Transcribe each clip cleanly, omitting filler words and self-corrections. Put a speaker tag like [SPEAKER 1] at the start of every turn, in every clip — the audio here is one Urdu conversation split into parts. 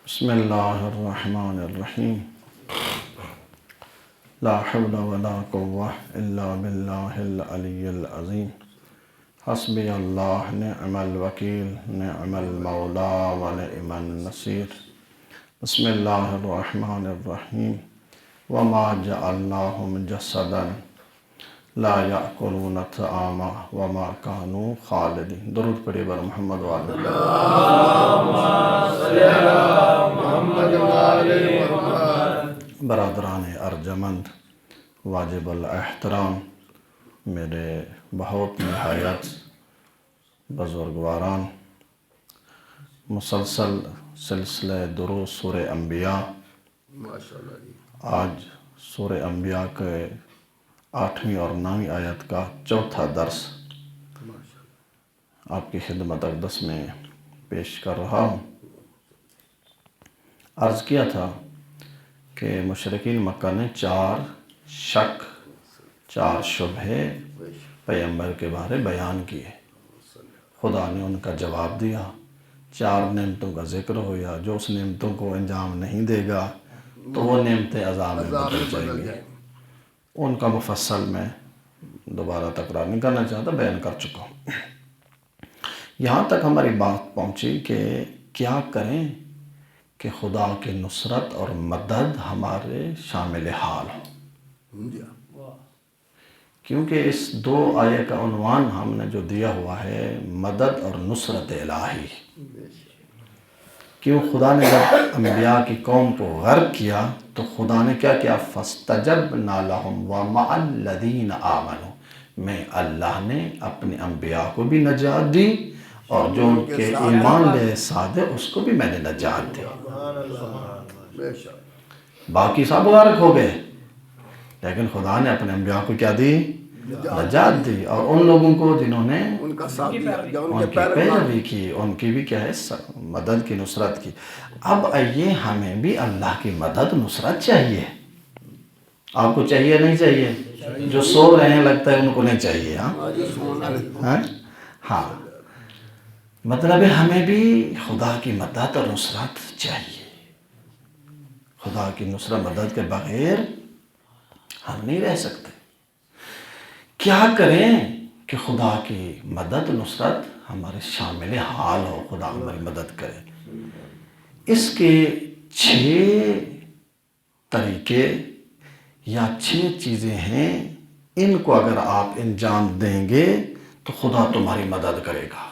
[SPEAKER 1] بسم اللہ الرحمن الرحیم لا حول ولا قوة الا باللہ العلی العظیم حسبی اللہ نعم الوکیل نعم المولا ونعم النصیر بسم اللہ الرحمن الرحیم وما جعلناہم جسدا لا یأکلون الطعام وما کانوا خالدین۔ درود پڑھیے بر محمد وعلی برادران ارجمند واجب الاحترام، میرے بہت نہایت بزرگواران، مسلسل سلسلہ دروس سورہ انبیاء، آج سورہ انبیاء کے 8ویں اور 9ویں آیت کا چوتھا درس آپ کی خدمت اقدس میں پیش کر رہا ہوں۔ عرض کیا تھا کہ مشرکین مکہ نے 4 شک 4 شبہے پیغمبر کے بارے بیان کیے، خدا نے ان کا جواب دیا، 4 نعمتوں کا ذکر ہوا، جو اس نعمتوں کو انجام نہیں دے گا تو وہ نعمتیں عذاب میں بدل جائیں گی۔ ان کا مفصل میں دوبارہ تکرار نہیں کرنا چاہتا، بیان کر چکا ہوں۔ یہاں تک ہماری بات پہنچی کہ کیا کریں کہ خدا کی نصرت اور مدد ہمارے شامل حال ہو، کیونکہ اس 2 آیے کا عنوان ہم نے جو دیا ہوا ہے مدد اور نصرت الہی۔ کیوں خدا نے جب انبیاء کی قوم کو غرق کیا تو خدا نے کیا کیا؟ فَاسْتَجَبْنَا لَهُمْ وَمَعَ الَّذِينَ آمَنُوا، میں اللہ نے اپنے انبیاء کو بھی نجات دی اور جو ان کے ایمان لے سادے اس کو بھی میں نے نجات دی۔ باقی سب غرق ہو گئے لیکن خدا نے اپنے انبیاء کو کیا دی؟ نجات دی، اور ان لوگوں کو جنہوں نے ان کی پیروی کی ان کی بھی کیا ہے؟ مدد کی، نصرت کی۔ اب آئیے ہمیں بھی اللہ کی مدد نصرت چاہیے۔ آپ کو چاہیے نہیں چاہیے؟ جو سو رہے ہیں لگتا ہے ان کو نہیں چاہیے۔ ہاں، مطلب ہے ہمیں بھی خدا کی مدد اور نصرت چاہیے۔ خدا کی نصرت مدد کے بغیر ہم نہیں رہ سکتے۔ کیا کریں کہ خدا کی مدد نصرت ہمارے شامل حال ہو، خدا ہماری مدد کرے؟ اس کے 6 طریقے یا 6 چیزیں ہیں، ان کو اگر آپ انجام دیں گے تو خدا تمہاری مدد کرے گا۔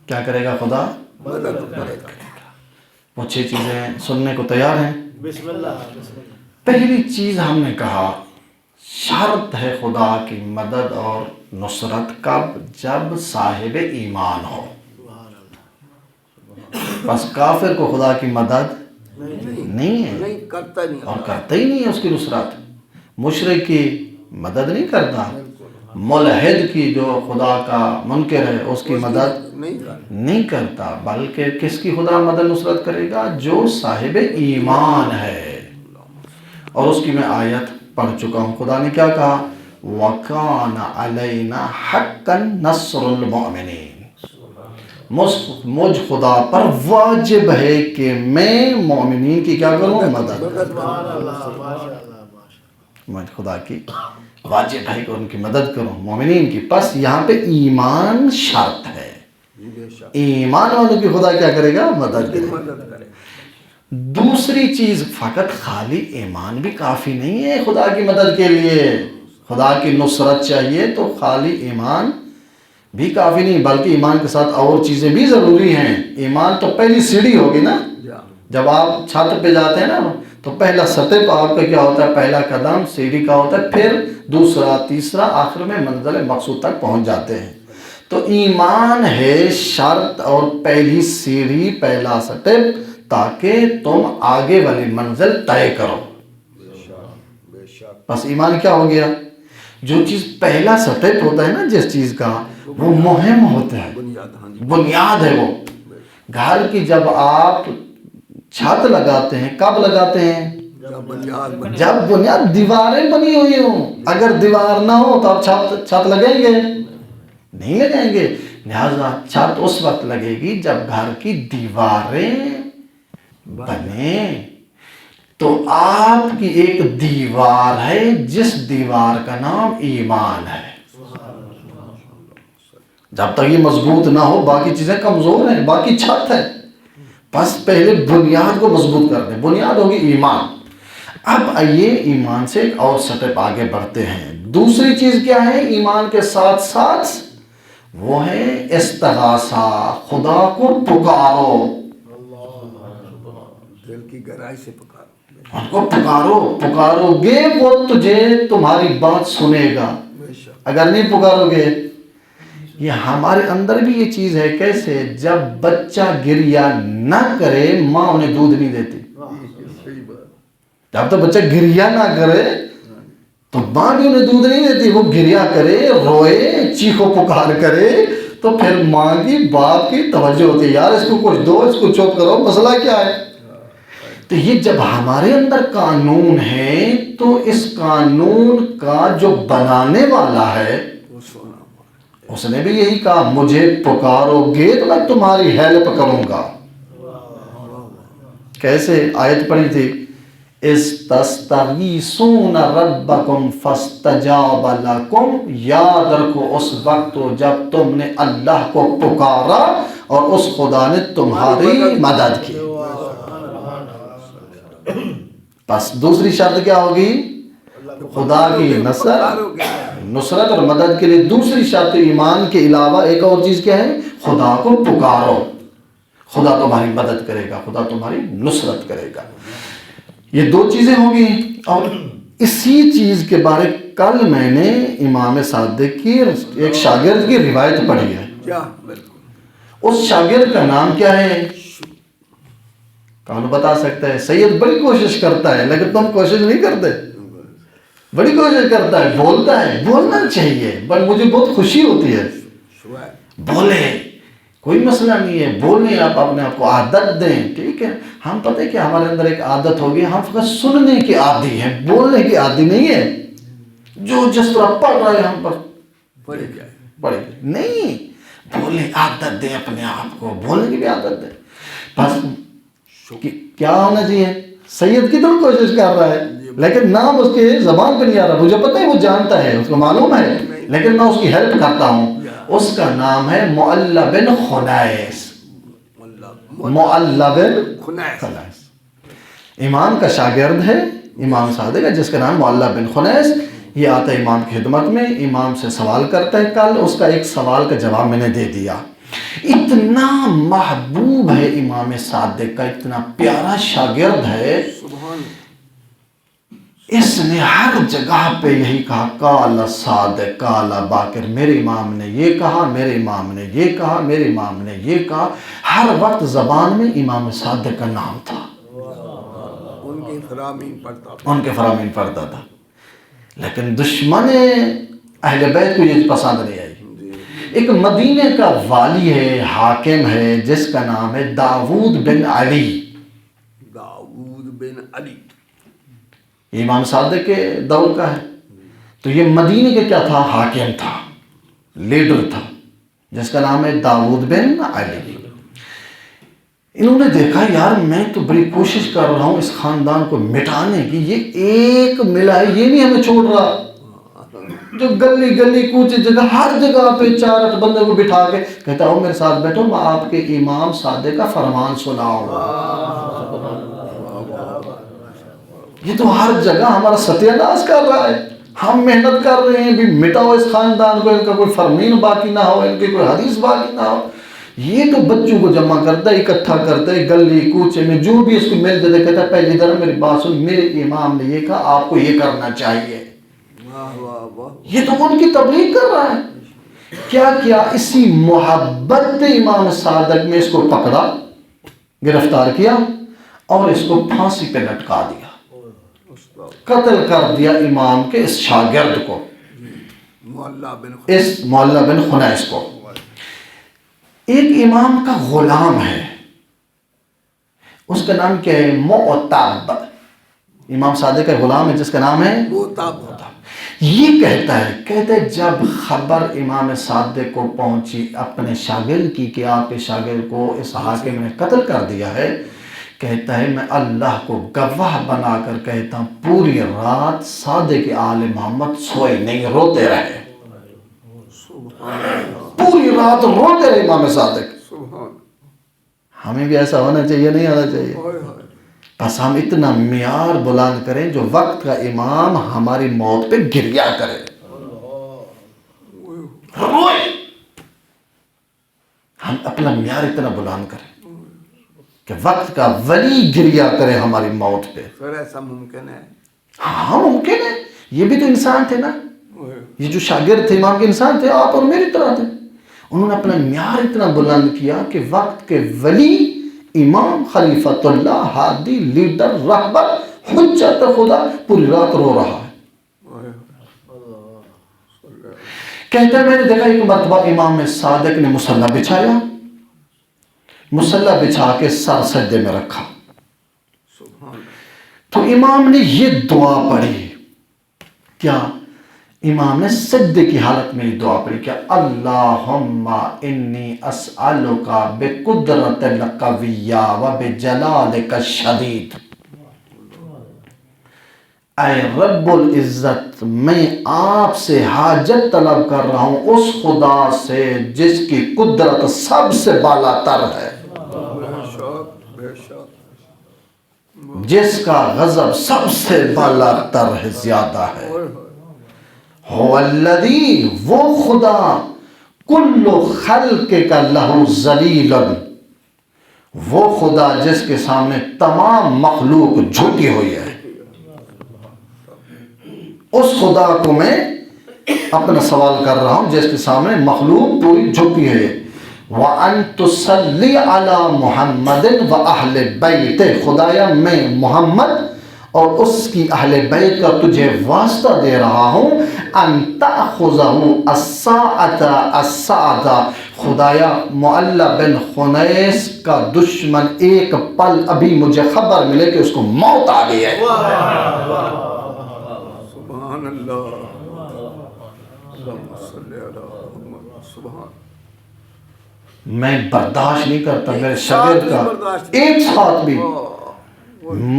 [SPEAKER 1] کیا کرے گا؟ خدا مدد کرے گا۔ وہ 6 چیزیں سننے کو تیار ہیں؟ بسم اللہ۔ پہلی چیز ہم نے کہا شرط ہے خدا کی مدد اور نصرت کب؟ جب صاحب ایمان ہو۔ بس کافر کو خدا کی مدد نہیں ہے اور کرتا ہی نہیں ہے اس کی نصرت۔ مشرک کی مدد نہیں کرتا، ملحد کی جو خدا کا منکر ہے اس کی مدد نہیں کرتا، بلکہ کس کی خدا مدد نصرت کرے گا؟ جو صاحب ایمان ہے۔ اور اس کی میں آیت پڑھ چکا ہوں، خدا نے کیا کہا؟ وَكَانَ عَلَيْنَا حَقًّا نَصْرُ الْمُؤْمِنِينَ، مجھ خدا پر واجب ہے کہ میں مومنین کی کیا کروں؟ مدد کروں۔ مجھ خدا کی واجب ہے کہ ان کی مدد کروں، مومنین کی۔ پس یہاں پہ ایمان شرط ہے، ایمان والوں کی خدا کیا کرے گا؟ مدد کرے گا۔ دوسری چیز، فقط خالی ایمان بھی کافی نہیں ہے خدا کی مدد کے لیے۔ خدا کی نصرت چاہیے تو خالی ایمان بھی کافی نہیں، بلکہ ایمان کے ساتھ اور چیزیں بھی ضروری ہیں۔ ایمان تو پہلی سیڑھی ہوگی نا، جب آپ چھت پہ جاتے ہیں نا تو پہلا سٹیپ آپ کا کیا ہوتا ہے؟ پہلا قدم سیڑھی کا ہوتا ہے، پھر دوسرا، تیسرا، آخر میں منزل مقصود تک پہنچ جاتے ہیں۔ تو ایمان ہے شرط اور پہلی سیڑھی، پہلا سٹیپ، تاکہ تم آگے والی منزل طے کرو۔ بس ایمان کیا ہو گیا؟ جو چیز پہلا سٹیپ ہوتا ہے نا جس چیز کا، وہ مہم ہوتا ہے، بنیاد ہے وہ۔ گھر کی جب آپ چھت لگاتے ہیں کب لگاتے ہیں؟ جب بنیاد دیواریں بنی ہوئی ہوں۔ اگر دیوار نہ ہو تو آپ چھت لگائیں گے؟ نہیں لگائیں گے۔ لہذا چھت اس وقت لگے گی جب گھر کی دیواریں بنے. تو آپ کی ایک دیوار ہے جس دیوار کا نام ایمان ہے. جب تک یہ مضبوط نہ ہو باقی چیزیں کمزور ہیں، باقی چھت ہے. بس پہلے بنیاد کو مضبوط کر دیں. بنیاد ہوگی ایمان. اب آئیے ایمان سے ایک اور سٹیپ آگے بڑھتے ہیں. دوسری چیز کیا ہے ایمان کے ساتھ ساتھ؟ وہ ہے استغاثہ. خدا کو پکارو،
[SPEAKER 2] دل کی گہرائی سے پکارو.
[SPEAKER 1] ان کو پکارو. پکارو گے وہ تجھے تمہاری بات سنے گا. اگر نہیں پکارو گے. یہ ہمارے اندر بھی یہ چیز ہے. کیسے؟ جب بچہ گریا نہ کرے ماں انہیں دودھ نہیں دیتی. جب تک بچہ گریا نہ کرے تو ماں بھی انہیں دودھ نہیں دیتی. وہ گریا کرے، روئے، چیخو پکار کرے تو پھر ماں کی باپ کی توجہ ہوتی ہے. یار اس کو کچھ دو، اس کو چپ کرو، مسئلہ کیا ہے؟ تو یہ جب ہمارے اندر قانون ہے تو اس قانون کا جو بنانے والا ہے اس نے بھی یہی کہا مجھے پکارو گے تو میں تمہاری ہیلپ کروں گا. کیسے؟ آیت پڑھی تھی استستغیثون ربکم فاستجاب لکم. یاد رکھو اس وقت جب تم نے اللہ کو پکارا اور اس خدا نے تمہاری مدد کی. بس دوسری شرط کیا ہوگی؟ خدا کی نصرت اور مدد کے لیے دوسری شرط ایمان کے علاوہ ایک اور چیز کیا ہے؟ خدا کو پکارو. خدا تمہاری مدد کرے گا، خدا تمہاری نصرت کرے گا. یہ دو چیزیں ہوگی. اور اسی چیز کے بارے کل میں نے امام صادق کی ایک شاگرد کی روایت پڑھی ہے. اس شاگرد کا نام کیا ہے؟ کون بتا سکتا ہے؟ سید بڑی کوشش کرتا ہے لیکن تم کوشش نہیں کرتے. بڑی کوشش کرتا ہے، بولتا ہے، بولنا چاہیے، بٹ مجھے بہت خوشی ہوتی ہے. بولے، کوئی مسئلہ نہیں ہے، بولیں. آپ اپنے آپ کو عادت دیں. ٹھیک ہے، ہم پتہ ہے کہ ہمارے اندر ایک عادت ہوگی، ہم فقط سننے کی عادی ہیں، بولنے کی عادی نہیں ہے. جو جس طرح پڑھ رہے ہیں ہم پر پڑھے نہیں. بولنے عادت دیں اپنے آپ کو، بولنے کی بھی عادت دیں. بس کیا ہونا چاہیے؟ سید کی تو کوشش کر رہا ہے لیکن نام اس کے زبان پہ نہیں آ رہا. مجھے پتہ ہے وہ جانتا ہے، اس کو معلوم ہے، لیکن میں اس کی ہیلپ کرتا ہوں. اس کا نام ہے معلّ بن خنیس. معلّ بن خنیس امام کا شاگرد ہے، امام صادق ہے، جس کا نام معلّ بن خنیس. یہ آتا ہے امام کی خدمت میں، امام سے سوال کرتا ہے. کل اس کا ایک سوال کا جواب میں نے دے دیا. اتنا محبوب ہے امام صادق کا، اتنا پیارا شاگرد ہے. اس نے ہر جگہ پہ یہی کہا قال صادق قال باقر. میرے امام نے یہ کہا، میرے امام نے یہ کہا، میرے امام نے یہ کہا. ہر وقت زبان میں امام صادق کا نام تھا. ان کے فرامین پڑھتا تھا. لیکن دشمن اہل بیت کو یہ پسند نہیں آئی. ایک مدینے کا والی ہے، حاکم ہے، جس کا نام ہے داؤد بن علی.
[SPEAKER 2] داؤد بن علی
[SPEAKER 1] امام صادق کے دور کا ہے. تو یہ مدینے کے کیا تھا؟ حاکم تھا، لیڈر تھا، جس کا نام ہے داؤد بن علی. انہوں نے دیکھا یار میں تو بڑی کوشش کر رہا ہوں اس خاندان کو مٹانے کی، یہ ایک ملا ہے، یہ نہیں ہمیں چھوڑ رہا. جو گلی گلی کوچے جگہ ہر جگہ پہ 4 بندے کو بٹھا کے کہتا ہوں میرے ساتھ بیٹھو، میں آپ کے امام صادق کا فرمان سناؤں. یہ تو ہر جگہ ہمارا ستیہ ناش کر رہا ہے. ہم محنت کر رہے ہیں بھی مٹاؤ اس خاندان کو، ان کا کوئی فرمین باقی نہ ہو، ان کی کوئی حدیث باقی نہ ہو. یہ تو بچوں کو جمع کرتا ہے، اکٹھا کرتا ہے، گلی کوچے میں جو بھی اس کو مل جاتا ہے. کہتا ہے پہلی طرح میری بات سن، میرے امام نے یہ کہا آپ کو یہ کرنا چاہیے. یہ تو ان کی تبلیغ کر رہا ہے. کیا کیا؟ اسی محبت امام صادق میں اس کو پکڑا، گرفتار کیا اور اس کو پھانسی پہ لٹکا دیا. قتل کر دیا امام کے اس شاگرد کو، اس معلّ بن خنیس کو. ایک امام کا غلام ہے، اس کا نام کیا ہے؟ معتب. امام صادق کا غلام ہے جس کا نام ہے معتب. یہ کہتا ہے جب خبر امام صادق کو پہنچی اپنے شاگرد کی کہ آپ کے شاگرد کو اس حاکم نے قتل کر دیا ہے، کہتا ہے میں اللہ کو گواہ بنا کر کہتا ہوں پوری رات صادق آل محمد سوئے نہیں، روتے رہے، پوری رات روتے رہے امام صادق۔ ہمیں بھی ایسا ہونا چاہیے، نہیں ہونا چاہیے؟ بس ہم اتنا معیار بلند کریں جو وقت کا امام ہماری موت پہ گریہ کرے، روئے، ہم اپنا معیار اتنا بلند کریں کہ وقت کا ولی گریہ کرے ہماری موت پہ۔
[SPEAKER 2] سر ایسا ممکن ہے؟
[SPEAKER 1] ہاں ممکن ہے، یہ بھی تو انسان تھے نا، یہ جو شاگرد تھے امام کے انسان تھے، آپ اور میری طرح تھے، انہوں نے اپنا معیار اتنا بلند کیا کہ وقت کے ولی، امام، خلیفۃ اللہ، ہادی، لیڈر، رہبر، حجت خدا پوری رات رو رہا ہے۔ کہتا ہے میں نے دیکھا ایک مرتبہ امام صادق نے مصلی بچھایا، مصلی بچھا کے سر سجدے میں رکھا، تو امام نے یہ دعا پڑھی، کیا؟ امام نے سجدے کی حالت میں یہ دعا پڑھی کہ اللہم انی اسألک بقدرت القویہ وبجلالک الشدید، اے رب العزت میں آپ سے حاجت طلب کر رہا ہوں اس خدا سے جس کی قدرت سب سے بالا تر ہے، جس کا غضب سب سے بالا تر ہے، زیادہ ہے۔ هو الذی، وہ خدا، کل خلق کا لہو ذلیل، وہ خدا جس کے سامنے تمام مخلوق جھکی ہوئی ہے، اس خدا کو میں اپنا سوال کر رہا ہوں جس کے سامنے مخلوق پوری جھکی ہے۔ وَأَن تُصَلِّ عَلَى مُحَمَّدٍ وَأَهْلِ بَيْتِ، خدایا میں محمد اور اس کی اہل بیت کا تجھے واسطہ دے رہا ہوں، ان تأخذہ الساعة الساعة، خدایا معلی بن خنیس کا دشمن ایک پل ابھی مجھے خبر ملے کہ اس کو موت آ گئی ہے۔
[SPEAKER 2] سبحان اللہ، اللہم صلی علی محمد، سبحان،
[SPEAKER 1] میں برداشت نہیں کرتا میرے شاگرد کا ایک ساتھ بھی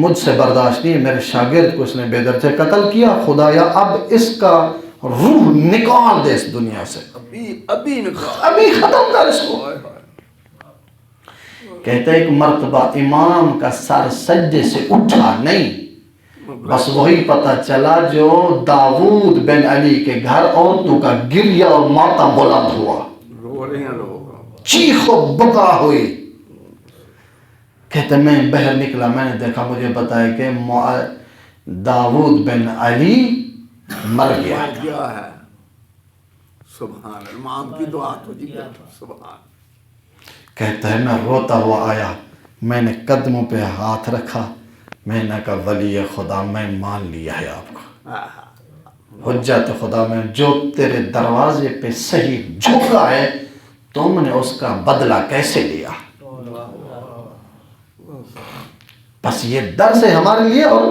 [SPEAKER 1] مجھ سے برداشت نہیں ہے، میرے شاگرد کو اس نے بے درجہ قتل کیا، خدایا اب اس کا روح نکال دے اس دنیا سے،
[SPEAKER 2] ابھی نکال،
[SPEAKER 1] ابھی ختم کر اس کو۔ کہتے ایک مرتبہ امام کا سر سجدے سے اٹھا نہیں، بس وہی پتہ چلا جو داؤد بن علی کے گھر عورتوں کا گریہ اور ماتم بلند ہوا،
[SPEAKER 2] رو رہے ہیں لوگ،
[SPEAKER 1] چیخ و بکا ہوئی۔ کہتے میں باہر نکلا، میں نے دیکھا، مجھے بتایا کہ داؤد بن علی مر گیا
[SPEAKER 2] ہے۔ سبحان، امام کی دعا تو جی، سبحان۔
[SPEAKER 1] کہتا ہے میں روتا ہوا آیا، میں نے قدموں پہ ہاتھ رکھا، میں نے کہا ولی خدا میں مان لیا ہے آپ کو، حجت خدا میں جو تیرے دروازے پہ صحیح جھکا ہے تم نے اس کا بدلہ کیسے لیا؟ بس یہ درس ہے ہمارے لیے اور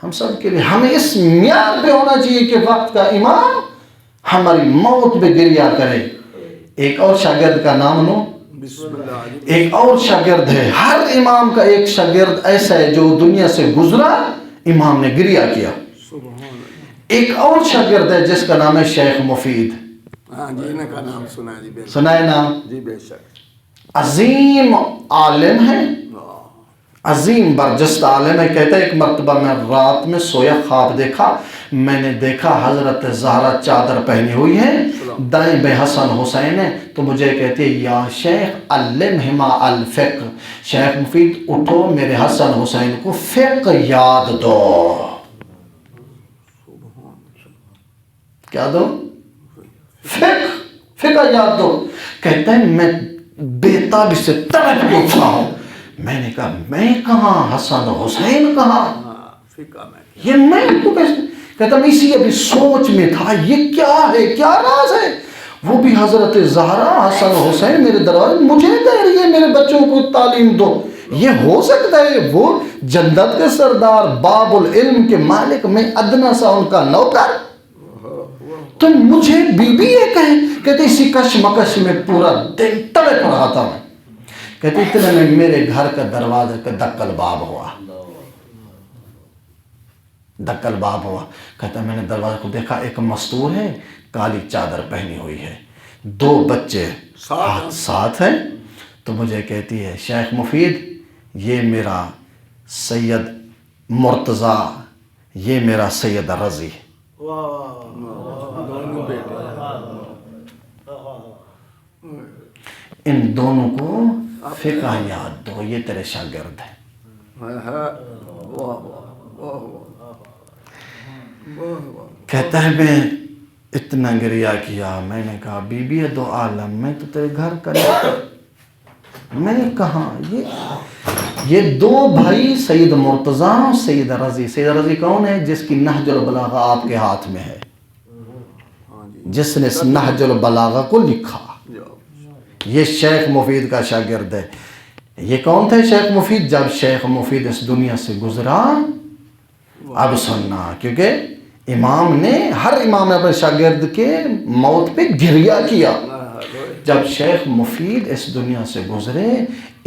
[SPEAKER 1] ہم سب کے لیے، ہمیں اس معیار پہ ہونا چاہیے کہ وقت کا امام ہماری موت پہ گریہ کرے۔ ایک اور شاگرد کا نام لو، ایک اور شاگرد ہے، ہر امام کا ایک شاگرد ایسا ہے جو دنیا سے گزرا امام نے گریہ کیا۔ ایک اور شاگرد ہے جس کا نام ہے شیخ مفید،
[SPEAKER 2] ہاں جی، ان کا نام سنا ہے جی،
[SPEAKER 1] سنا ہے نام؟
[SPEAKER 2] جی بے شک،
[SPEAKER 1] عظیم عالم ہے، عظیم برجستہ عالم ہے۔ کہتا ہے ایک مرتبہ میں رات میں سویا، خواب دیکھا، میں نے دیکھا حضرت زہرا چادر پہنی ہوئی ہے، دائیں بے حسن حسین ہے، تو مجھے کہتے ہیں یا شیخ علمہما الفقہ، شیخ مفید اٹھو میرے حسن حسین کو فقہ یاد دو۔ کیا دو؟ فقہ یاد دو۔ کہتا ہے میں بیتابی سے تڑپ کے اٹھا ہوں، میں نے کہا میں کہاں، حسن حسین کہاں، یہ میں تو کیسے؟ کہتا میں اسی ابھی سوچ میں تھا یہ کیا ہے، کیا راز ہے، وہ بھی حضرت زہرا حسن حسین میرے دروازے مجھے کہہ رہی ہے میرے بچوں کو تعلیم دو، یہ ہو سکتا ہے وہ جنت کے سردار، باب العلم کے مالک، میں ادنا سا ان کا نوکر؟ تم مجھے بی بی یہ کہیں؟ کہتے اسی کشمکش میں پورا دن تڑپ رہا تھا میں. کہتے اتنے میں میرے گھر کا دروازے کا دکل باب ہوا. دکل باب ہوا. کہتا میں نے دروازے کو دیکھا، ایک مستور ہے، کالی چادر پہنی ہوئی ہے، 2 بچے ساتھ ہیں. تو مجھے کہتی ہے شیخ مفید یہ میرا سید مرتضیٰ، یہ میرا سید رضی. ان دونوں کو فقہ یاد دو، یہ تیرے شاگرد ہیں. کہتا ہے میں اتنا گریہ کیا. میں نے کہا بی بی دو عالم، میں تو تیرے گھر کا نہیں. میں نے کہا یہ 2 بھائی سید مرتضیٰ اور سید رضی. سید رضی کون ہے؟ جس کی نہج البلاغہ آپ کے ہاتھ میں ہے، جس نے نہج البلاغہ کو لکھا. یہ شیخ مفید کا شاگرد ہے. یہ کون تھے شیخ مفید؟ جب شیخ مفید اس دنیا سے گزرا، اب سننا، کیونکہ امام نے، ہر امام نے اپنے شاگرد کے موت پہ گریہ کیا. جب شیخ مفید اس دنیا سے گزرے،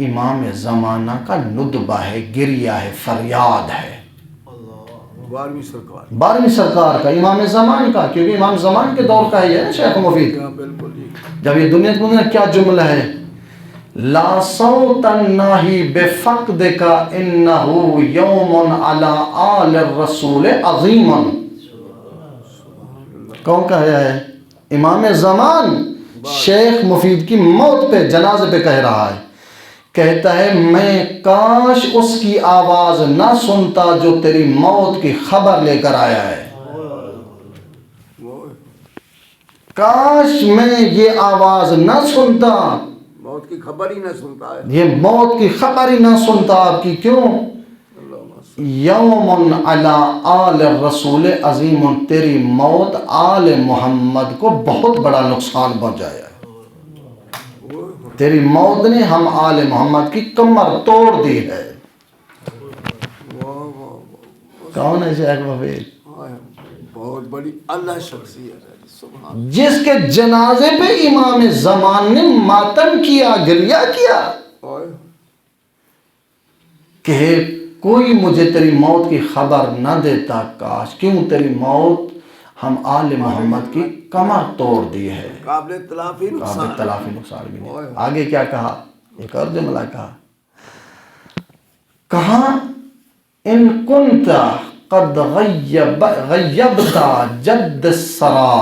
[SPEAKER 1] امام زمانہ کا ندبہ ہے، گریہ ہے، فریاد ہے. 12ویں سرکار کا، امام زمان کا، کیونکہ امام زمان کے دور کا ہے شیخ مفید. جب یہ دنیا سے گزرے، کیا جملہ ہے؟ لا صوت الناہی بفقدک انہو یوم علی آل الرسول عظیم. کون کہا ہے؟ امام زمان شیخ مفید کی موت پہ، جنازے پہ کہہ رہا ہے. کہتا ہے میں کاش اس کی آواز نہ سنتا جو تیری موت کی خبر لے کر آیا ہے. کاش میں یہ آواز نہ سنتا،
[SPEAKER 2] موت کی خبر ہی نہ سنتا ہے،
[SPEAKER 1] یہ موت کی خبر ہی نہ سنتا آپ کی. کیوں؟ یوم علی آل الرسول عظیم، تیری موت آل محمد کو بہت بڑا نقصان پہنچایا ہے. تیری موت نے ہم آل محمد کی کمر توڑ دی ہے. کون ہے شیخ مفید؟
[SPEAKER 2] بہت بڑی اللہ شخصیت ہے،
[SPEAKER 1] جس کے جنازے پہ امام زمان نے ماتم کیا، گریہ کیا کہ کوئی مجھے تیری موت کی خبر نہ دیتا. کاش، کیوں تیری موت ہم آل محمد کی کمر توڑ دی ہے.
[SPEAKER 2] قابل تلافی
[SPEAKER 1] نقصان بھی نہیں. آگے کیا کہا؟ ایک اور جملہ کہا ان کنت قد غیبت جد السرا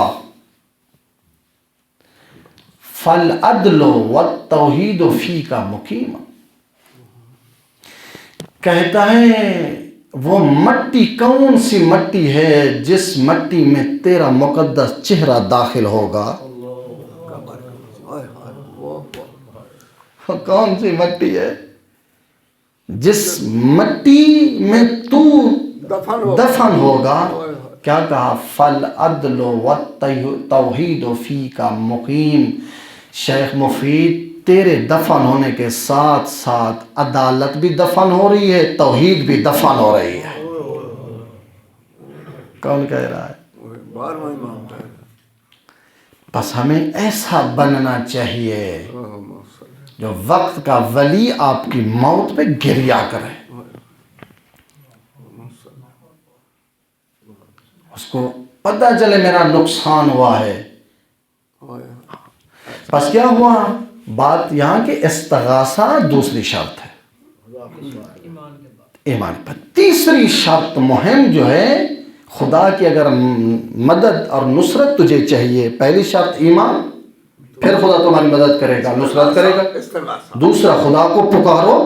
[SPEAKER 1] فالعدل والتوحید فیک مقیم. کہتا ہے وہ مٹی کون سی مٹی ہے جس مٹی میں تیرا مقدس چہرہ داخل ہوگا؟ کون سی مٹی ہے جس مٹی میں تو دفن ہوگا؟ کیا کہا؟ فالعدل والتوحید فیک مقیم. شیخ مفید تیرے دفن ہونے کے ساتھ ساتھ عدالت بھی دفن ہو رہی ہے، توحید بھی دفن ہو رہی ہے. کون کہہ رہا ہے؟ بس ہمیں ایسا بننا چاہیے جو وقت کا ولی آپ کی موت پہ گریہ کرے، اس کو پتہ چلے میرا نقصان ہوا ہے. بس کیا ہوا؟ بات یہاں کہ استغاثہ دوسری شرط ہے ایمان پر. تیسری شرط مہم جو ہے، خدا کی اگر مدد اور نصرت تجھے چاہیے، پہلی شرط ایمان، پھر خدا تمہاری مدد کرے گا، نصرت کرے گا. دوسرا خدا کو پکارو،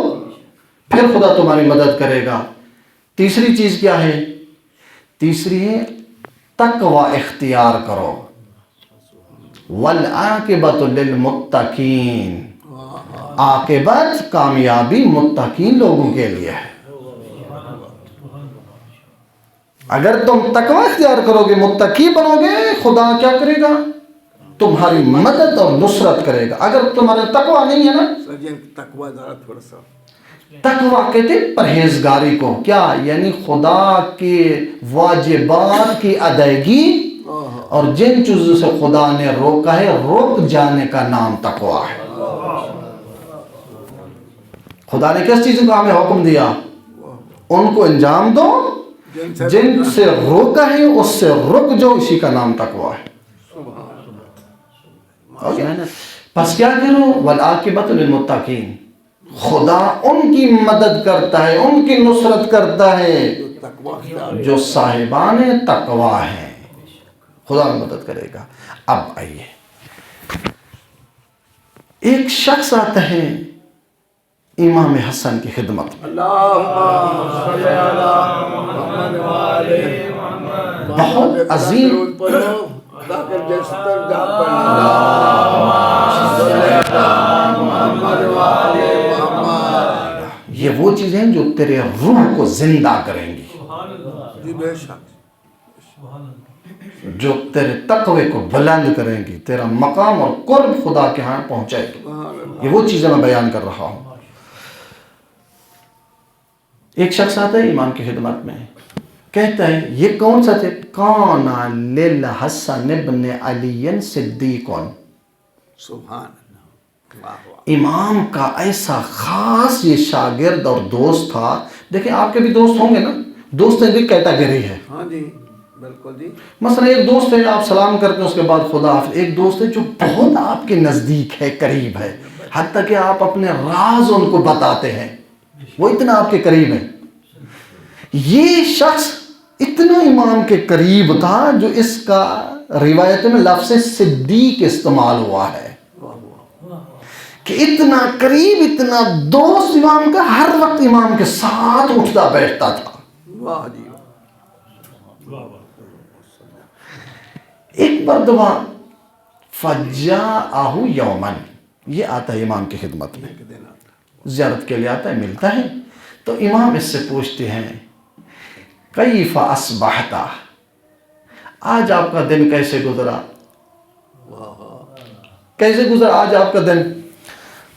[SPEAKER 1] پھر خدا تمہاری مدد کرے گا. تیسری چیز کیا ہے؟ تیسری ہے تقوی اختیار کرو. والعاقبۃ للمتقین، عاقبت کامیابی متقین لوگوں کے لیے ہے. اگر تم تقوی اختیار کرو گے، متقی بنو گے، خدا کیا کرے گا؟ تمہاری مدد اور نصرت کرے گا. اگر تمہارا تقوی نہیں ہے نا، تقوی کہتے ہیں پرہیزگاری کو. کیا یعنی؟ خدا کے واجبات کی ادائیگی اور جن چیزوں سے خدا نے روکا ہے روک جانے کا نام تقویٰ ہے۔ خدا نے کس چیزوں کا ہمیں حکم دیا؟ ان کو انجام دو، جن سے روکا ہے اس سے رک جو، اسی کا نام تقویٰ ہے۔ پس کیا کرو؟ والعاقبۃ للمتقین، خدا ان کی مدد کرتا ہے، ان کی نصرت کرتا ہے جو صاحبان تقویٰ ہیں، خدا مدد کرے گا۔ اب آئیے، ایک شخص آتا ہے امام حسن کی خدمت میں، بہت عظیم، یہ وہ چیزیں جو تیرے روح کو زندہ کریں گی، جو تیرے تقوی کو بلند کریں گی، تیرا مقام اور قرب خدا کے ہاں پہنچائے گی۔ یہ وہ چیزیں میں بیان کر رہا ہوں۔ ایک شخص آتا ہے امام کی خدمت میں، کہتا ہے یہ کون سا تھے؟ کون للحسن ابن علی صدیقون، امام کا ایسا خاص یہ شاگرد اور دوست تھا۔ دیکھیں آپ کے بھی دوست ہوں گے نا، دوست ایک کیٹیگری ہے۔
[SPEAKER 2] ہاں جی بالکل جی۔
[SPEAKER 1] مثلا ایک دوست ہے آپ سلام کرتے ہیں اس کے بعد خدا حافظ، ایک دوست ہے جو بہت آپ کے نزدیک ہے، قریب ہے، حتیٰ کہ آپ اپنے راز ان کو بتاتے ہیں، وہ اتنا آپ کے قریب ہے۔ یہ شخص اتنا امام کے قریب تھا جو اس کا روایت میں لفظ صدیق استعمال ہوا ہے، کہ اتنا قریب، اتنا دوست امام کا، ہر وقت امام کے ساتھ اٹھتا بیٹھتا تھا۔
[SPEAKER 2] واہ جی۔
[SPEAKER 1] ایک مرتبہ فجاءہ یومن، یہ آتا ہے امام کی خدمت میں، زیارت کے لیے آتا ہے، ملتا ہے، تو امام اس سے پوچھتے ہیں کیف اصبحت، آج آپ کا دن کیسے گزرا، کیسے گزرا آج آپ کا دن؟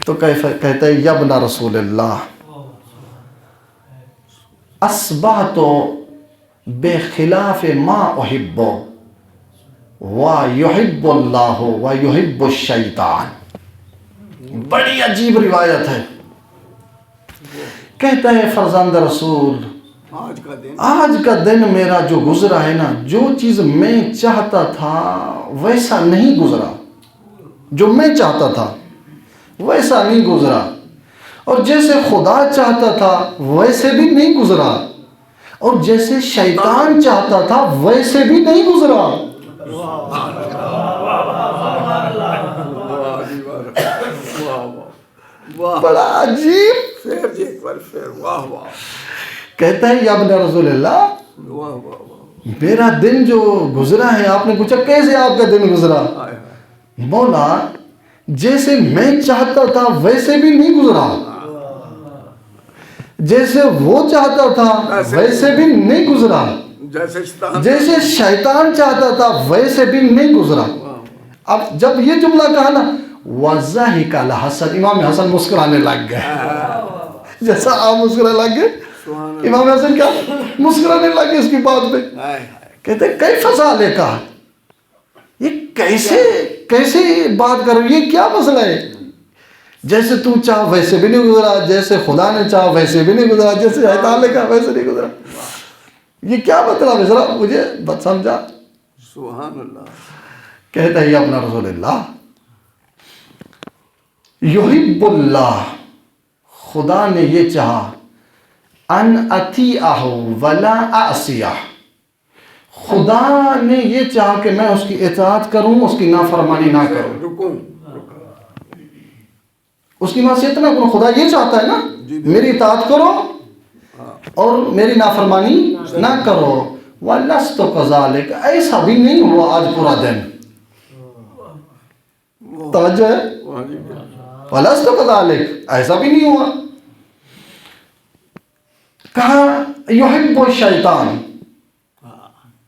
[SPEAKER 1] تو کہتا ہے یابن رسول اللہ اصبحت بخلاف ما احب وَيُحِبُّ اللَّهُ وَيُحِبُّ الشَّيْطَانِ۔ بڑی عجیب روایت ہے، کہتا ہے فرزند رسول آج کا دن میرا جو گزرا ہے نا، جو چیز میں چاہتا تھا ویسا نہیں گزرا، جو میں چاہتا تھا ویسا نہیں گزرا، اور جیسے خدا چاہتا تھا ویسے بھی نہیں گزرا، اور جیسے شیطان چاہتا تھا ویسے بھی نہیں گزرا۔ بڑا عجیب، کہتا ہے یا ابن رسول اللہ میرا دن جو گزرا ہے، آپ نے پوچھا کیسے آپ کا دن گزرا؟ مولا جیسے میں چاہتا تھا ویسے بھی نہیں گزرا، جیسے وہ چاہتا تھا ویسے بھی نہیں گزرا، جیسے شیطان چاہتا تھا ویسے بھی نہیں گزرا۔ اب جب یہ جملہ کہا نا وَضَحِكَ الْحَسَنُ، امام حسن مسکرانے لگ گئے، جیسا آپ مسکرانے لگ گئے، امام حسن کیا مسکرانے لگ گئے اس کی بات پہ۔ کہتے ہیں کیف ذالک، یہ کیسے بات کر رہے، یہ کیا مسئلہ ہے؟ جیسے تو چاہ ویسے بھی نہیں گزرا، جیسے خدا نے چاہ ویسے بھی نہیں گزرا، جیسے شیطان نے کہا ویسے نہیں گزرا، یہ کیا مطلب ہے؟ ذرا مجھے بات سمجھا۔
[SPEAKER 2] سبحان اللہ۔
[SPEAKER 1] کہتا ہے یا ابن رسول اللہ یحب اللہ، خدا نے یہ چاہا ان اطیعہ ولا اعصیہ، خدا نے یہ چاہا کہ میں اس کی اطاعت کروں، اس کی نافرمانی نہ کروں، اس کی معصیت نہ کروں۔ خدا یہ چاہتا ہے نا میری اطاعت کرو اور میری نافرمانی نہ کرو۔ وَلَسْتُ كَذَلِكَ، ایسا بھی نہیں ہوا آج پورا دن، توجہ ہے، وَلَسْتُ كَذَلِكَ، ایسا بھی نہیں ہوا۔ کہا یحب الشیطان،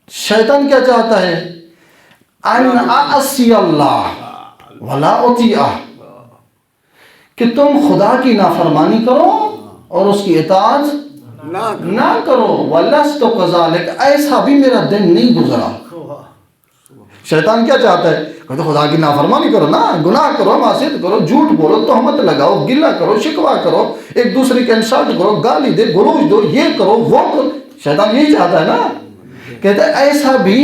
[SPEAKER 1] شیطان کیا چاہتا ہے؟ ان اعصی اللہ ولا اطیعہ، کہ تم خدا کی نافرمانی کرو اور اس کی اطاعت نہ کرو۔ وَلَسْتُ كَذَلِكَ، ایسا بھی میرا دن نہیں گزرا۔ شیطان کیا چاہتا ہے؟ کہتے خدا کی نافرمانی کرو نا، گناہ کرو، معصیت کرو، جھوٹ بولو، تہمت لگاؤ، گلہ کرو، شکوہ کرو، ایک دوسرے کے انسلٹ کرو، گالی دے، گلوچ دو، یہ کرو وہ کرو. شیطان یہی چاہتا ہے نا. کہتے ہیں ایسا بھی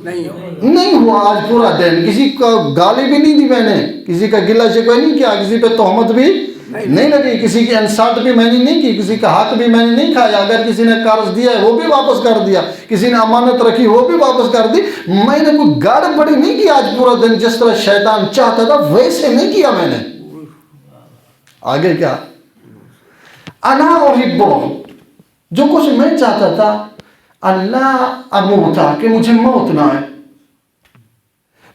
[SPEAKER 1] نہیں ہوا آج پورا دن. کسی کا گالی بھی نہیں دی میں نے، کسی کا گلہ شکوہ نہیں کیا، کسی پہ تہمت بھی نہیں لگی، کسی کی انسلٹ بھی میں نے نہیں کی، کسی کا حق بھی میں نے نہیں کھایا. اگر کسی نے قرض دیا ہے وہ بھی واپس کر دیا، کسی نے امانت رکھی وہ بھی واپس کر دی. میں نے کوئی گڑبڑی نہیں کی آج پورا دن. جس طرح شیطان چاہتا تھا ویسے نہیں کیا میں نے. آگے کیا؟ انا احب، جو کچھ میں چاہتا تھا، اللہ اموتا، کہ مجھے موت نہ آئے.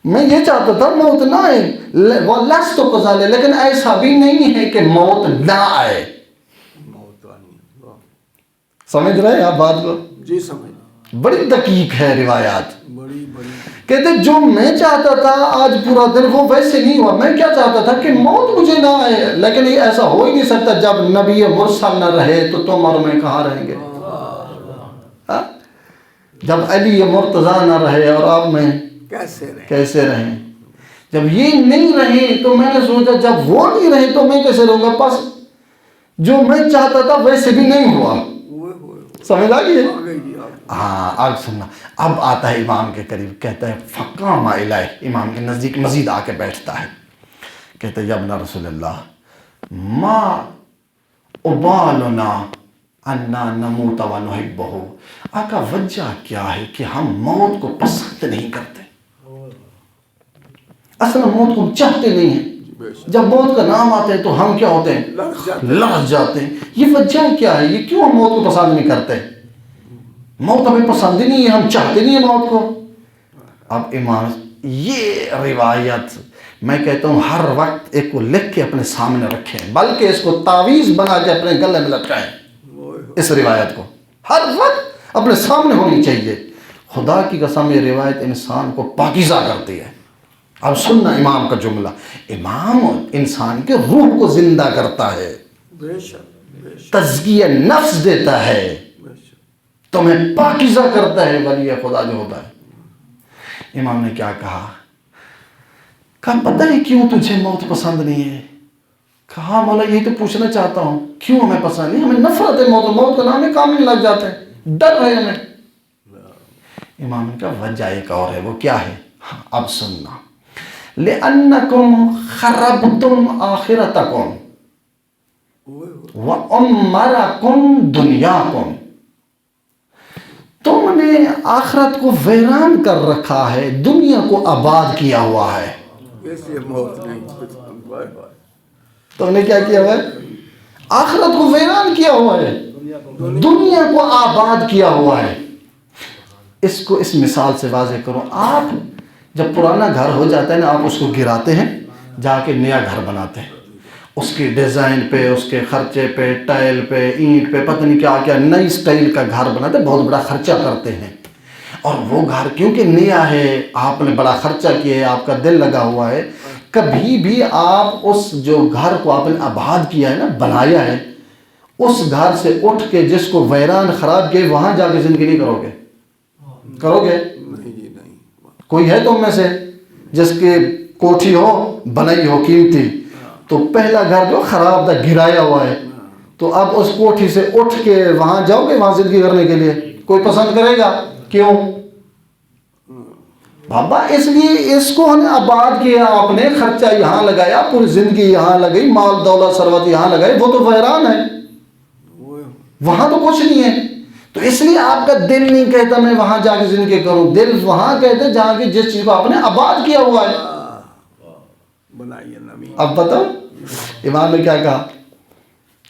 [SPEAKER 1] میں یہ چاہتا تھا موت نہ آئے. وَلَسْتُ كَذَلِكَ، لیکن ایسا بھی نہیں ہے کہ موت نہ آئے. سمجھ رہے ہیں آپ بات کو؟
[SPEAKER 2] جی سمجھ.
[SPEAKER 1] بڑی دقیق ہے روایات.
[SPEAKER 2] بڑی
[SPEAKER 1] کہتے جو میں چاہتا تھا آج پورا دن وہ ویسے نہیں ہوا. میں کیا چاہتا تھا کہ موت مجھے نہ آئے، لیکن یہ ایسا ہو ہی نہیں سکتا. جب نبی مرسل نہ رہے تو تم اور میں کہاں رہیں گے؟ جب علی مرتضیٰ نہ رہے اور اب میں کیسے رہیں؟ جب یہ نہیں رہے تو میں نے سوچا جب وہ نہیں رہے تو میں کیسے رہوں گا؟ پس جو میں چاہتا تھا ویسے بھی نہیں ہوا. سمجھ آ گئی؟ ہاں آگ سننا. اب آتا ہے امام کے قریب، کہتا ہے فقام الیہ، امام کے نزدیک مزید آ کے بیٹھتا ہے. کہتا ہے یا ابن رسول اللہ ما ابالنا انا نموت و نحبہ. آقا وجہ کیا ہے کہ ہم موت کو پسند نہیں کرتے؟ اصل موت کو چاہتے نہیں ہیں. جب موت کا نام آتا ہے تو ہم کیا ہوتے ہیں؟ لرز جاتے ہیں. یہ وجہ کیا ہے؟ یہ کیوں ہم موت کو پسند نہیں کرتے؟ موت ہمیں پسند ہی نہیں ہے، ہم چاہتے نہیں ہیں موت کو. اب امام یہ روایت میں کہتا ہوں ہر وقت ایک کو لکھ کے اپنے سامنے رکھیں، بلکہ اس کو تعویذ بنا کے اپنے گلے میں لٹکائیں. اس روایت کو ہر وقت اپنے سامنے ہونی چاہیے. خدا کی قسم یہ روایت انسان کو پاکیزہ کرتی ہے. اب سننا امام کا جملہ. امام انسان کے روح کو زندہ کرتا ہے، تزکیہ نفس دیتا ہے، تمہیں پاکیزہ کرتا ہے. ولی خدا جو ہوتا ہے. امام نے کیا کہا؟ کہا پتہ ہے کیوں تجھے موت پسند نہیں ہے؟ کہا مولا یہی تو پوچھنا چاہتا ہوں، کیوں ہمیں پسند نہیں؟ ہمیں نفرت ہے موت، موت کا نام ہے کامل لگ جاتے ہیں، ڈر ہے ہمیں. امام نے کہا وجہ ایک اور ہے. وہ کیا ہے؟ اب سننا. لِأَنَّكُمْ خَرَّبْتُمْ آخِرَتَكُمْ وَأَمَّرَكُمْ دُنْيَاكُمْ. تم نے آخرت کو ویران کر رکھا ہے، دنیا کو آباد کیا ہوا ہے. تم نے کیا کیا ہوا ہے؟ آخرت کو ویران کیا ہوا ہے، دنیا کو آباد کیا ہوا ہے. اس کو اس مثال سے واضح کرو. آپ جب پرانا گھر ہو جاتا ہے نا، آپ اس کو گراتے ہیں، جا کے نیا گھر بناتے ہیں. اس کی ڈیزائن پہ، اس کے خرچے پہ، ٹائل پہ، اینٹ پہ، پتہ نہیں کیا کیا نئی سٹائل کا گھر بناتے ہیں، بہت بڑا خرچہ کرتے ہیں. اور وہ گھر کیونکہ نیا ہے، آپ نے بڑا خرچہ کیا ہے، آپ کا دل لگا ہوا ہے. کبھی بھی آپ اس جو گھر کو آپ نے آباد کیا ہے نا، بنایا ہے، اس گھر سے اٹھ کے جس کو ویران خراب کیے وہاں جا کے زندگی نہیں کرو گے. کرو گے؟ کوئی ہے تم میں سے جس کی کوٹھی ہو بنائی ہو قیمتی، تو پہلا گھر جو خراب تھا گرایا ہوا ہے، تو اب اس کوٹھی سے اٹھ کے وہاں جاؤ گے وہاں زندگی کرنے کے لیے؟ کوئی پسند کرے گا؟ کیوں بابا؟ اس لیے اس کو ہم نے آباد کیا، آپ نے خرچہ یہاں لگایا، پوری زندگی یہاں لگئی، مال دولت ثروت یہاں لگائی، وہ تو ویران ہے، وہاں تو کچھ نہیں ہے. تو اس لیے آپ کا دل نہیں کہتا میں وہاں جا کے زندگی کروں، دل وہاں کہتے جہاں کی جس چیز کو آپ نے آباد کیا ہوا ہے. اب بتاؤ امام نے کیا کہا؟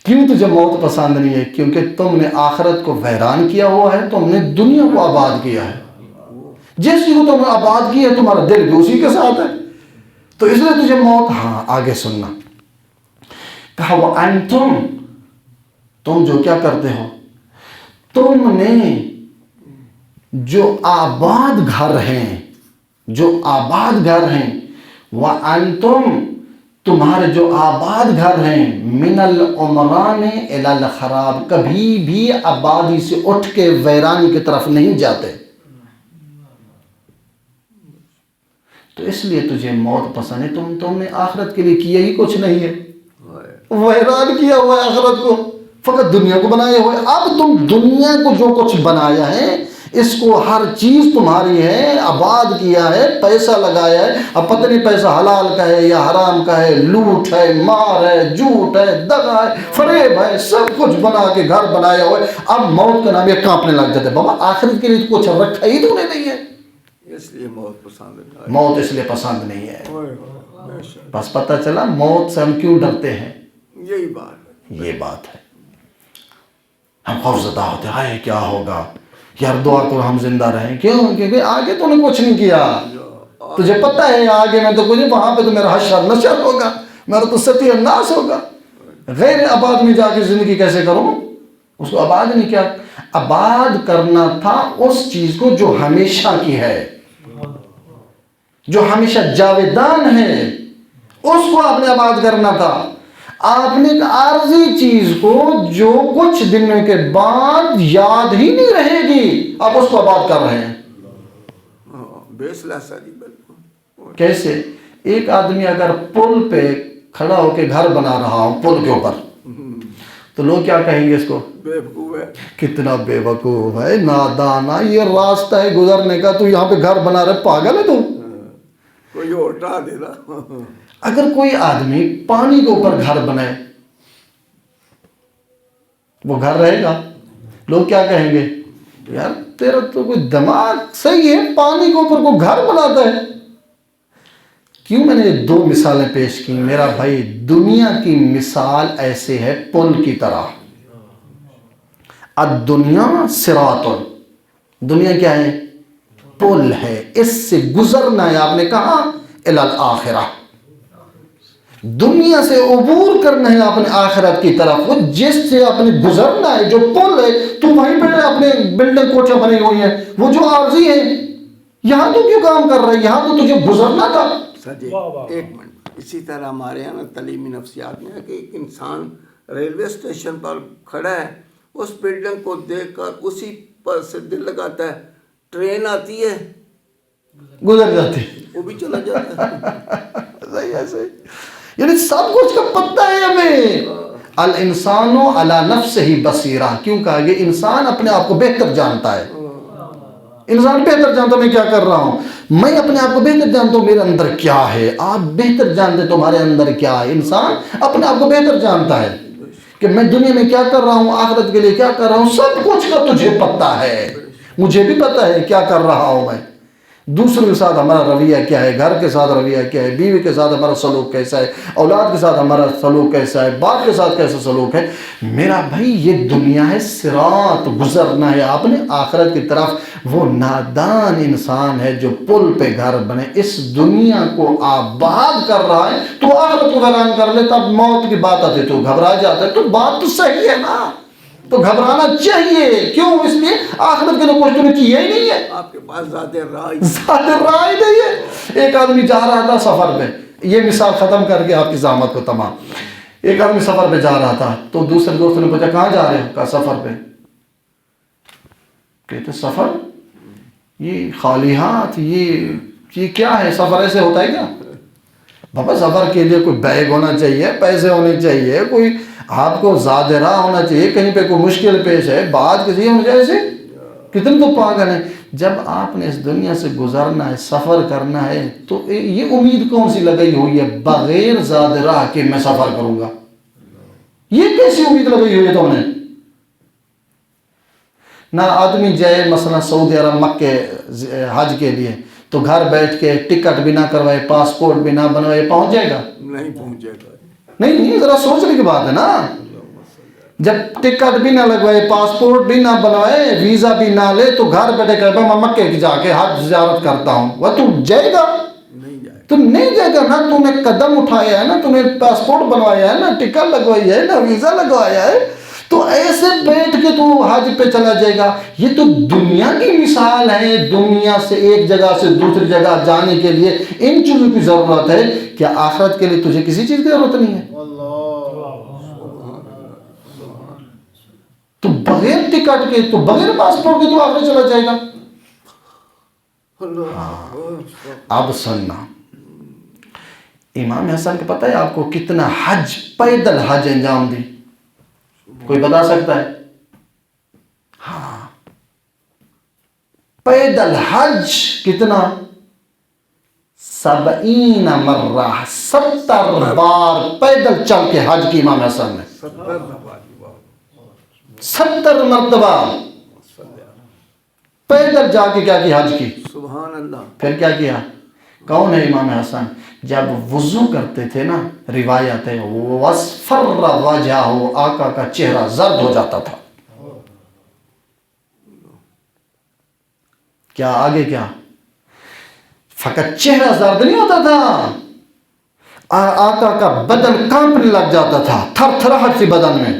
[SPEAKER 1] کیوں تجھے موت پسند نہیں ہے؟ کیونکہ تم نے آخرت کو ویران کیا ہوا ہے، تم نے دنیا کو آباد کیا ہے. جس چیز کو تم نے آباد کی ہے تمہارا دل بھی اسی کے ساتھ ہے، تو اس لیے تجھے موت. ہاں آگے سننا. کہا وَأَنْتُمْ، تم جو کیا کرتے ہو، تم نے جو آباد گھر ہیں، جو آباد گھر ہیں، وَأَنْتُمْ، تمہارے جو آباد گھر ہیں، مِنَ الْعُمْرَانِ إِلَى الْخَرَابِ، کبھی بھی آبادی سے اٹھ کے ویرانی کی طرف نہیں جاتے. تو اس لیے تجھے موت پسند ہے. تم نے آخرت کے لیے کیا ہی کچھ نہیں ہے. ویران کیا ہوا ہے آخرت کو, فقط دنیا کو بنایا ہوا ہے. اب تم دنیا کو جو کچھ بنایا ہے, اس کو ہر چیز تمہاری ہے, آباد کیا ہے, پیسہ لگایا ہے. اب پتہ نہیں پیسہ حلال کا ہے یا حرام کا ہے, لوٹ ہے, مار ہے, جھوٹ ہے, دغا ہے, فریب ہے, سب کچھ بنا کے گھر بنایا ہوا ہے. اب موت کا نام یہ کانپنے لگ جاتے. بابا آخرت کے لیے کچھ رکھا ہی تو نہیں ہے,
[SPEAKER 2] اس لیے موت پسند ہے.
[SPEAKER 1] موت اس لیے پسند نہیں ہے. بس پتہ چلا موت سے ہم کیوں ڈرتے ہیں.
[SPEAKER 2] یہی بات ہے.
[SPEAKER 1] یہ بات ہے. ہم خوفزدہ ہوتے ہیں, ہائے کیا ہوگا یار, دعا کرو ہم زندہ رہیں. کیوں؟ کیونکہ آگے تو نے کچھ نہیں کیا. تجھے پتہ ہے آگے میں تو کچھ نہیں, وہاں پہ تو میرا حشر نشر ہوگا, میرا تو ستی انداز ہوگا. غیر آباد میں جا کے زندگی کیسے کروں؟ اس کو آباد نہیں کیا, آباد کرنا تھا اس چیز کو جو ہمیشہ کی ہے, جو ہمیشہ جاویدان ہے, اس کو آپ نے آباد کرنا تھا. آپ نے ایک عارضی چیز کو جو کچھ دنوں کے بعد یاد ہی نہیں رہے گی, آپ اس کو آباد کر رہے ہیں. کیسے؟ ایک آدمی اگر پل پہ کھڑا ہو کے گھر بنا رہا ہوں پل کے اوپر, تو لوگ کیا کہیں گے اس کو؟ کتنا بے وقوف ہے, نادانا, یہ راستہ ہے گزرنے کا, تو یہاں پہ گھر بنا رہے, پاگل ہے تو.
[SPEAKER 2] کوئی اٹھا دے رہا.
[SPEAKER 1] اگر کوئی آدمی پانی کے اوپر گھر بنائے, وہ گھر رہے گا؟ لوگ کیا کہیں گے؟ یار تیرا تو کوئی دماغ صحیح ہے, پانی کے اوپر کوئی گھر بناتا ہے. کیوں میں نے یہ دو مثالیں پیش کی میرا بھائی؟ دنیا کی مثال ایسے ہے پل کی طرح. الدنیا صراط, دنیا کیا ہے؟ پل ہے, اس سے گزرنا ہے. آپ نے کہا الی الآخرہ, دنیا سے عبور کرنا ہے اپنے آخرت کی طرف. وہ جس سے اپنے گزرنا ہے, جو پل ہے, تو وہیں پہ اپنے بلڈنگ کوٹیاں بنی ہوئی ہیں, وہ جو عارضی ہے. یہاں تو کیوں کام کر رہا ہے؟ یہاں تو تجھے گزرنا تھا.
[SPEAKER 2] ایک منٹ. اسی طرح ہمارے یہاں تعلیمی نفسیات میں ہے کہ ایک انسان ریلوے اسٹیشن پر کھڑا ہے, اس بلڈنگ کو دیکھ کر اسی پر سے دل لگاتا ہے, ٹرین آتی ہے
[SPEAKER 1] گزر جاتی,
[SPEAKER 2] وہ بھی چلا جاتا ہے.
[SPEAKER 1] صحیح ایسے, یعنی سب کچھ کا پتہ ہے ہمیں. الانسان علی نفسہ بصیرہ, کیوں کہا گیا؟ انسان اپنے آپ کو بہتر جانتا ہے. انسان بہتر جانتا میں کیا کر رہا ہوں, میں اپنے آپ کو بہتر جانتا ہوں میرے اندر کیا ہے. آپ بہتر جانتے تمہارے اندر کیا ہے. انسان اپنے آپ کو بہتر جانتا ہے کہ میں دنیا میں کیا کر رہا ہوں, آخرت کے لیے کیا کر رہا ہوں. سب کچھ کا تجھے پتہ ہے, مجھے بھی پتہ ہے کیا کر رہا ہوں میں. دوسروں کے ساتھ ہمارا رویہ کیا ہے, گھر کے ساتھ رویہ کیا ہے, بیوی کے ساتھ ہمارا سلوک کیسا ہے, اولاد کے ساتھ ہمارا سلوک کیسا ہے, باپ کے ساتھ کیسا سلوک ہے. میرا بھائی یہ دنیا ہے, صراط, گزرنا ہے آپ نے آخرت کی طرف. وہ نادان انسان ہے جو پل پہ گھر بنے, اس دنیا کو آباد کر رہا ہے, تو آخرت کو ویران کر لے. تب موت کی بات آتی تو گھبرا جاتا ہے. تو بات تو صحیح ہے نا, تو گھبرانا چاہیے. کیوں؟ اس لیے آخرت کے لیے کچھ تم نے کیا ہی نہیں ہے,
[SPEAKER 2] آپ کے پاس زیادہ رائے
[SPEAKER 1] نہیں ہے. ایک آدمی جا رہا تھا سفر پہ, یہ مثال ختم کر کے آپ کی زحمت کو تمام. ایک آدمی سفر پہ جا رہا تھا, تو دوسرے دوست نے پوچھا کہاں جا رہے ہو؟ کہا سفر پہ. کہتے سفر, یہ خالی ہاتھ, یہ کیا ہے؟ سفر ایسے ہوتا ہے کیا؟ بابا سفر کے لیے کوئی بیگ ہونا چاہیے, پیسے ہونے چاہیے, کوئی آپ کو زیادہ راہ ہونا چاہیے, کہیں پہ کوئی مشکل پیش ہے, بات کسی ہو جائے سے. کتنے تو پاگل ہیں. جب آپ نے اس دنیا سے گزرنا ہے, سفر کرنا ہے, تو یہ امید کون سی لگائی ہوئی ہے بغیر زیادہ راہ کہ میں سفر کروں گا؟ یہ کیسی امید لگائی ہوئی ہے تم نے؟ نہ آدمی جائے مثلا سعودی عرب مکے حج کے لیے, تو گھر بیٹھ کے ٹکٹ بھی نہ کروائے, پاسپورٹ بھی نہ بنوائے, پہنچ جائے گا؟
[SPEAKER 2] نہیں پہنچے گا.
[SPEAKER 1] نہیں, ذرا سوچنے کی بات ہے نا. جب ٹکٹ بھی نہ لگوائے, پاسپورٹ بھی نہ بنوائے, ویزا بھی نہ لے, تو گھر بیٹھے کہے میں مکے کی جا کے حج زیارت کرتا ہوں, وہ تو جائے گا؟ تو نہیں جائے گا نا. تم نے قدم اٹھایا ہے نا, تم نے پاسپورٹ بنوایا ہے نا, ٹکٹ لگوائی ہے نا, ویزا لگوایا ہے, تو ایسے بیٹھ کے تو حج پہ چلا جائے گا. یہ تو دنیا کی مثال ہے. دنیا سے ایک جگہ سے دوسری جگہ جانے کے لیے ان چیزوں کی ضرورت ہے. کیا آخرت کے لیے تجھے کسی چیز کی ضرورت نہیں ہے؟ تو بغیر ٹکٹ کے, تو بغیر پاسپورٹ کے تو آخرت چلا جائے گا. اب سننا, امام حسن کو پتہ ہے آپ کو کتنا حج، پیدل حج انجام دی؟ کوئی بتا سکتا ہے؟ ہاں، پیدل حج کتنا؟ 70 مرہ، 70 بار پیدل چل کے حج کی امام حسن نے، 70 مرتبہ پیدل جا کے کیا کی؟ حج کی۔
[SPEAKER 2] سبحان اللہ۔
[SPEAKER 1] پھر کیا کیا؟ کون ہے امام حسن؟ جب وضو کرتے تھے نا، روایت ہے وَاسْفَرَّ وَجْهَهُ، آقا کا چہرہ زرد ہو جاتا تھا۔ کیا آگے کیا؟ فقط چہرہ زرد نہیں ہوتا تھا، آقا کا بدن کانپنے لگ جاتا تھا، تھر تھراہٹ سی بدن میں۔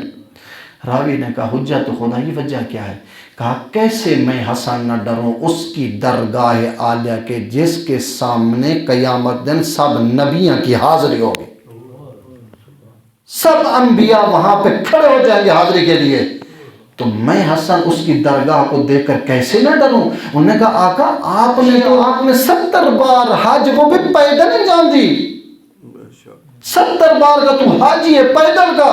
[SPEAKER 1] راوی نے کہا حجت خدا کی وجہ کیا ہے؟ کہا کیسے میں حسن نہ ڈروں اس کی درگاہ عالیہ کے جس کے سامنے قیامت دن سب نبیوں کی حاضری ہوگی، سب انبیاء وہاں پہ کھڑے ہو جائیں گے حاضری کے لیے، تو میں حسن اس کی درگاہ کو دیکھ کر کیسے نہ ڈروں؟ انہوں نے کہا آقا آپ نے 70 بار حج، وہ بھی پیدل انجام دی، 70 بار کا تو حاجی ہے پیدل کا،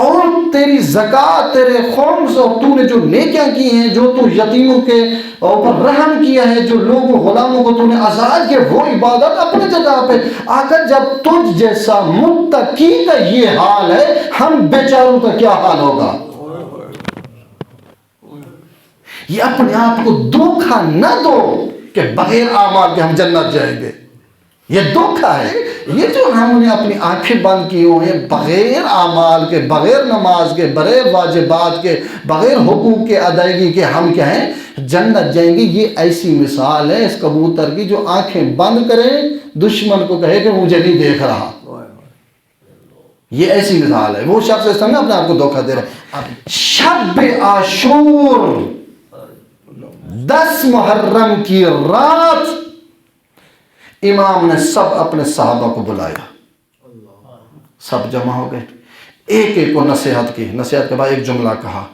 [SPEAKER 1] اور تیری زکاة، تیرے خمس، اور تو نے جو نیکیاں کی ہیں، جو تو یتیموں کے اوپر رحم کیا ہے، جو لوگوں غلاموں کو تو نے آزاد کیا، وہ عبادت اپنے جگہ پہ۔ آقا جب تجھ جیسا متقی کا یہ حال ہے، ہم بیچاروں کا کیا حال ہوگا؟ یہ اپنے آپ کو دھوکہ نہ دو کہ بغیر اعمال کے ہم جنت جائیں گے، یہ دھوکہ ہے۔ یہ جو ہم نے اپنی آنکھیں بند کی ہوئے ہیں، بغیر اعمال کے، بغیر نماز کے، بغیر واجبات کے، بغیر حقوق کے ادائیگی کے ہم کیا ہیں؟ جنت جائیں گے۔ یہ ایسی مثال ہے اس کبوتر کی جو آنکھیں بند کرے، دشمن کو کہے کہ مجھے نہیں دیکھ رہا، یہ ایسی مثال ہے۔ وہ شخص اس طرح اپنے آپ کو دھوکہ دے رہا ہے۔ شب عاشور، 10 محرم کی رات، امام نے سب اپنے صحابہ کو بلایا، سب جمع ہو گئے، ایک ایک کو نصیحت کی۔ نصیحت کے بعد ایک جملہ کہا،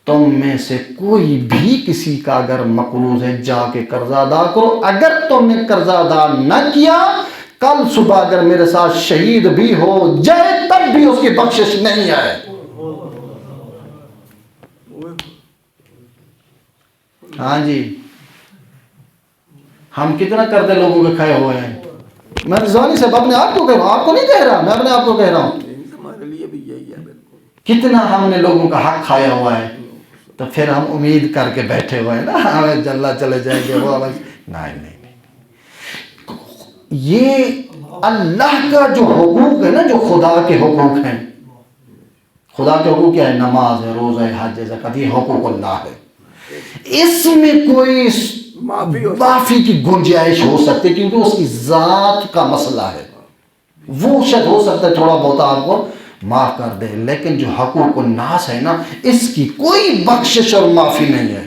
[SPEAKER 1] تم میں سے کوئی بھی کسی کا اگر مقروض ہے جا کے قرضہ ادا کرو، اگر تم نے قرضہ ادا نہ کیا، کل صبح اگر میرے ساتھ شہید بھی ہو جائے تب بھی اس کی بخشش نہیں آئے۔ ہاں جی، ہم کتنا قرضے لوگوں کے کھائے ہوئے ہیں۔ میں رضوانی صاحب اپنے آپ کو کہہ رہا ہوں، آپ کو نہیں کہہ رہا، میں اپنے آپ کو کہہ رہا ہوں،
[SPEAKER 2] ہمارے لیے بھی یہی ہے۔
[SPEAKER 1] کتنا ہم نے لوگوں کا حق کھایا ہوا ہے، تو پھر ہم امید کر کے بیٹھے ہوئے ہیں نا ہمیں جنت چلے جائیں گے، وہ نہیں۔ یہ اللہ کا جو حقوق ہے نا، جو خدا کے حقوق ہیں، خدا کے حقوق کیا ہے؟ نماز ہے، روزہ ہے، حج ہے، زکوٰۃ، یہ حقوق اللہ ہے۔ اس میں کوئی معافی کی گنجائش ہو سکتی ہے کیونکہ اس کی ذات کا مسئلہ ہے، وہ شاید ہو سکتا ہے تھوڑا بہت آپ کو معاف کر دے، لیکن جو حقوق الناس ہے نا، اس کی کوئی بخشش اور معافی نہیں ہے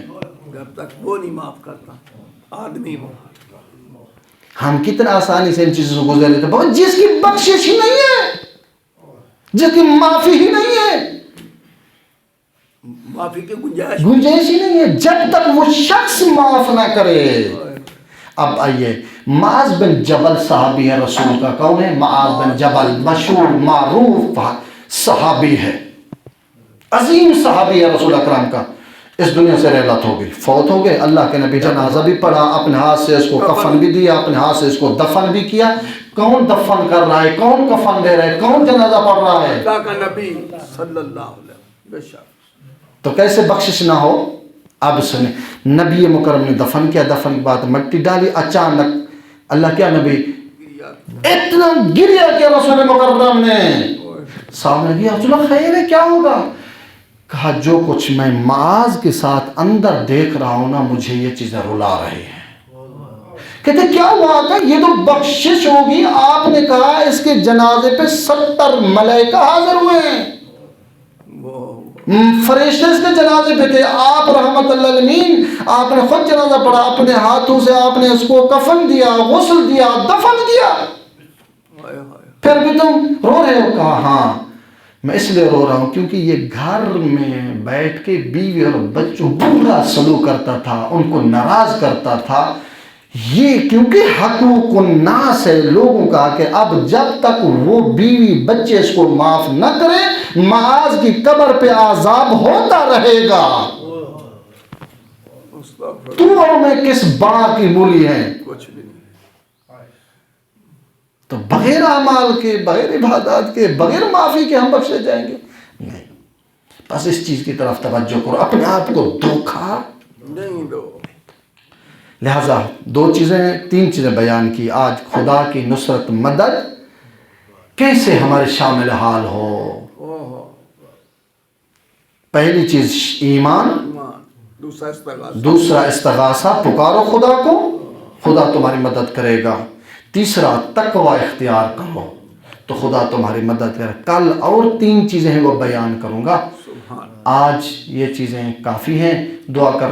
[SPEAKER 2] جب تک وہ نہیں معاف کرتا آدمی وہ۔
[SPEAKER 1] ہم کتنا آسانی سے ان چیزوں سے گزر لیتے ہیں، جس کی بخشش ہی نہیں ہے، جس کی معافی ہی نہیں ہے،
[SPEAKER 2] معافی کی گنجائش
[SPEAKER 1] ہی نہیں ہے، جب تک وہ شخص معاف نہ کرے۔ اب آئیے، معاذ بن جبل صحابی ہے رسول کا، کون ہے؟ معاذ بن جبل، مشہور معروف صحابی ہے، عظیم صحابی ہے رسول اکرم کا۔ اس دنیا سے رحلت ہو گئی، فوت ہو گئے، اللہ کے نبی جنازہ بھی پڑھا، اپنے ہاتھ سے اس کو کفن بھی دیا، اپنے ہاتھ سے اس کو دفن بھی کیا۔ کون دفن کر رہا ہے؟ کون کفن دے رہا ہے؟ کون جنازہ پڑھ رہا ہے؟
[SPEAKER 2] اللہ کا نبی صلی اللہ علیہ وسلم، بے شک۔
[SPEAKER 1] تو کیسے بخشش نہ ہو؟ اب سنیں، نبی مکرم نے دفن کیا، دفن کی بات مٹی ڈالی، اچانک اللہ کیا نبی اتنا گریا کہ رسول مکرم نے سامنے دیا، رسول اللہ خیر ہے، کیا ہوگا؟ کہا جو کچھ میں معاذ کے ساتھ اندر دیکھ رہا ہوں نا، مجھے یہ چیزیں رلا رہی ہیں۔ کہتے کیا ہوا تھا؟ یہ تو بخشش ہوگی، آپ نے کہا اس کے جنازے پہ 70 ملائکہ حاضر ہوئے ہیں، فرشتے اس کے جنازے پہ تھے، آپ رحمت اللہ علیہ، آپ نے خود جنازہ پڑھا، اپنے ہاتھوں سے آپ نے اس کو کفن دیا، غسل دیا، دفن کیا، پھر بھی تم رو رہے ہو؟ کہا ہاں میں اس لیے رو رہا ہوں کیونکہ یہ گھر میں بیٹھ کے بیوی اور بچوں برا سلوک کرتا تھا، ان کو ناراض کرتا تھا، یہ کیونکہ حقوق الناس ہے لوگوں کا کہ اب جب تک وہ بیوی بچے اس کو معاف نہ کرے معاذ کی قبر پہ عذاب ہوتا رہے گا. تو اور میں کس باغ کی مولی ہیں؟
[SPEAKER 2] کچھ بھی نہیں.
[SPEAKER 1] تو بغیر اعمال کے، بغیر عبادات کے، بغیر معافی کے ہم بخشے جائیں گے؟ نہیں. بس اس چیز کی طرف توجہ کرو، اپنے آپ کو دھوکا
[SPEAKER 2] نہیں دو.
[SPEAKER 1] لہذا تین چیزیں بیان کی آج. خدا کی نصرت مدد کیسے ہمارے شامل حال ہو. پہلی چیز ایمان، دوسرا استغاثہ، پکارو خدا کو، خدا تمہاری مدد کرے گا. تیسرا تقوی اختیار کرو تو خدا تمہاری مدد کرے. کل اور 3 چیزیں ہیں وہ بیان کروں گا. آج یہ چیزیں کافی ہیں. دعا کر